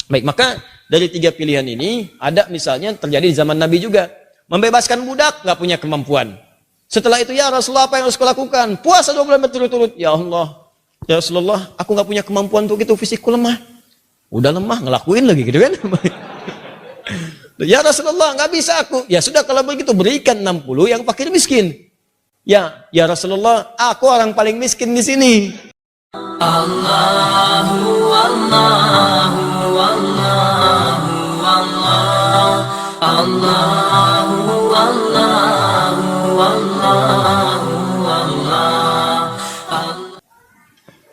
Baik, maka dari tiga pilihan ini, ada misalnya terjadi di zaman Nabi juga. Membebaskan budak, nggak punya kemampuan. Setelah itu, ya Rasulullah, apa yang harus kulakukan? Puasa 2 bulan berturut-turut. Ya Allah, ya Rasulullah, aku nggak punya kemampuan untuk itu, fisikku lemah. Udah lemah, ngelakuin lagi gitu kan. Ya Rasulullah, nggak bisa aku. Ya sudah, kalau begitu berikan 60 yang fakir miskin. Ya Rasulullah, aku orang paling miskin di sini. Allahu Allahu Allahu Allah, Allahu Allahu Allahu Allah.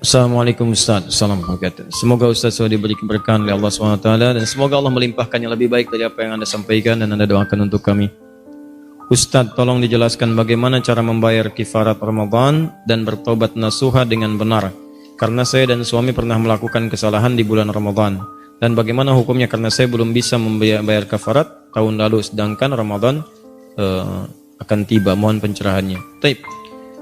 Assalamualaikum Ustaz. Assalamualaikum. Semoga Ustaz selalu diberi keberkahan oleh Allah SWT, dan semoga Allah melimpahkan yang lebih baik dari apa yang Anda sampaikan dan Anda doakan untuk kami. Ustaz, tolong dijelaskan bagaimana cara membayar kifarat Ramadan dan bertobat nasuha dengan benar. Karena saya dan suami pernah melakukan kesalahan di bulan Ramadan. Dan bagaimana hukumnya karena saya belum bisa membayar kafarat tahun lalu, sedangkan Ramadan akan tiba. Mohon pencerahannya. Taib.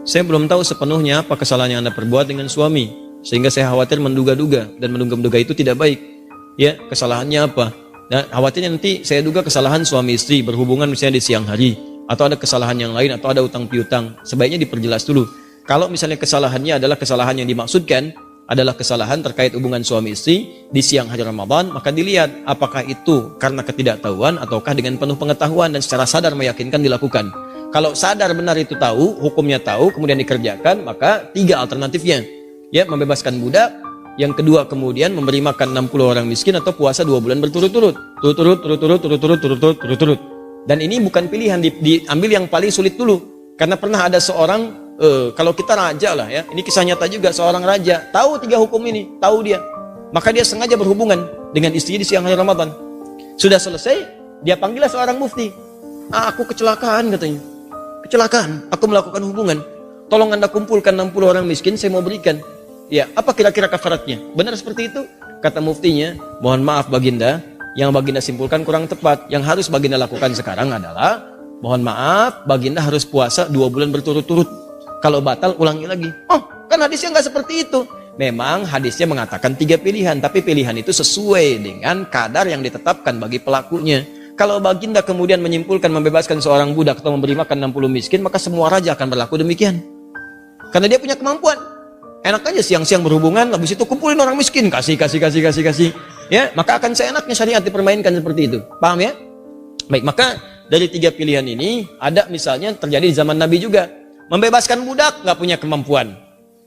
Saya belum tahu sepenuhnya apa kesalahan yang Anda perbuat dengan suami, sehingga saya khawatir menduga-duga, dan menduga-duga itu tidak baik. Ya, kesalahannya apa? Nah, khawatirnya nanti saya duga kesalahan suami istri berhubungan misalnya di siang hari, atau ada kesalahan yang lain, atau ada utang piutang. Sebaiknya diperjelas dulu. Kalau misalnya kesalahannya adalah kesalahan yang dimaksudkan, adalah kesalahan terkait hubungan suami istri di siang hari Ramadan, maka dilihat apakah itu karena ketidaktahuan ataukah dengan penuh pengetahuan dan secara sadar meyakinkan dilakukan. Kalau sadar benar itu tahu, hukumnya tahu, kemudian dikerjakan, maka 3 alternatifnya. Ya, membebaskan budak, yang kedua kemudian memberi makan 60 orang miskin, atau puasa 2 bulan berturut-turut. Turut-turut. Dan ini bukan pilihan, diambil yang paling sulit dulu. Karena pernah ada seorang, kalau kita raja lah ya, ini kisah nyata juga, seorang raja tahu 3 hukum ini, tahu dia, maka dia sengaja berhubungan dengan istrinya di siang hari Ramadan. Sudah selesai, dia panggillah seorang mufti. Aku kecelakaan katanya, kecelakaan, aku melakukan hubungan, tolong Anda kumpulkan 60 orang miskin, saya mau berikan. Ya, apa kira-kira kafaratnya? Benar seperti itu? Kata muftinya, mohon maaf Baginda, yang Baginda simpulkan kurang tepat. Yang harus Baginda lakukan sekarang adalah, mohon maaf, Baginda harus puasa 2 bulan berturut-turut. Kalau batal, ulangi lagi. Oh, kan hadisnya nggak seperti itu. Memang hadisnya mengatakan 3 pilihan, tapi pilihan itu sesuai dengan kadar yang ditetapkan bagi pelakunya. Kalau Baginda kemudian menyimpulkan membebaskan seorang budak atau memberi makan 60 miskin, maka semua raja akan berlaku demikian. Karena dia punya kemampuan. Enak aja siang-siang berhubungan, habis itu kumpulin orang miskin, kasih. Ya, maka akan seenaknya syariat dipermainkan seperti itu. Paham ya? Baik, maka dari 3 pilihan ini, ada misalnya terjadi di zaman Nabi juga. Membebaskan budak, nggak punya kemampuan.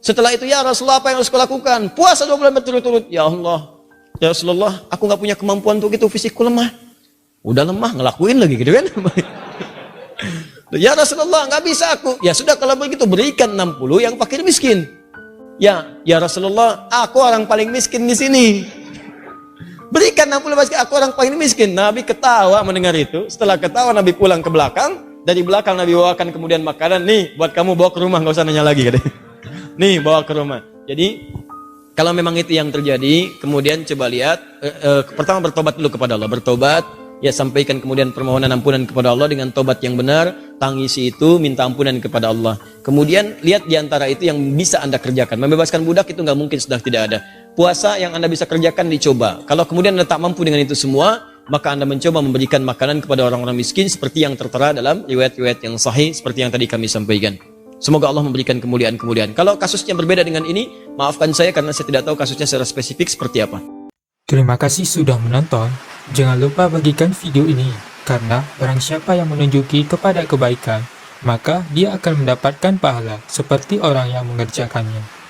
Setelah itu, ya Rasulullah, apa yang harus kulakukan? Puasa 2 bulan berturut-turut. Ya Allah, ya Rasulullah, aku nggak punya kemampuan untuk itu, fisikku lemah. Udah lemah, ngelakuin lagi gitu kan. Ya Rasulullah, nggak bisa aku. Ya sudah, kalau begitu berikan 60 yang fakir miskin. Ya Rasulullah, aku orang paling miskin di sini. Berikan 60 miskin, aku orang paling miskin. Nabi ketawa mendengar itu. Setelah ketawa, Nabi pulang ke belakang. Dari belakang Nabi bawakan kemudian makanan, nih buat kamu, bawa ke rumah, nggak usah nanya lagi katanya. Nih bawa ke rumah. Jadi kalau memang itu yang terjadi, kemudian coba lihat, pertama bertobat dulu kepada Allah, bertobat, ya sampaikan kemudian permohonan ampunan kepada Allah dengan tobat yang benar, tangisi itu, minta ampunan kepada Allah. Kemudian lihat diantara itu yang bisa Anda kerjakan. Membebaskan budak itu nggak mungkin sudah tidak ada. Puasa yang Anda bisa kerjakan dicoba. Kalau kemudian Anda tak mampu dengan itu semua, maka Anda mencoba memberikan makanan kepada orang-orang miskin seperti yang tertera dalam riwayat-riwayat yang sahih seperti yang tadi kami sampaikan. Semoga Allah memberikan kemuliaan-kemuliaan. Kalau kasusnya berbeda dengan ini, maafkan saya karena saya tidak tahu kasusnya secara spesifik seperti apa. Terima kasih sudah menonton. Jangan lupa bagikan video ini, karena barang siapa yang menunjuki kepada kebaikan, maka dia akan mendapatkan pahala seperti orang yang mengerjakannya.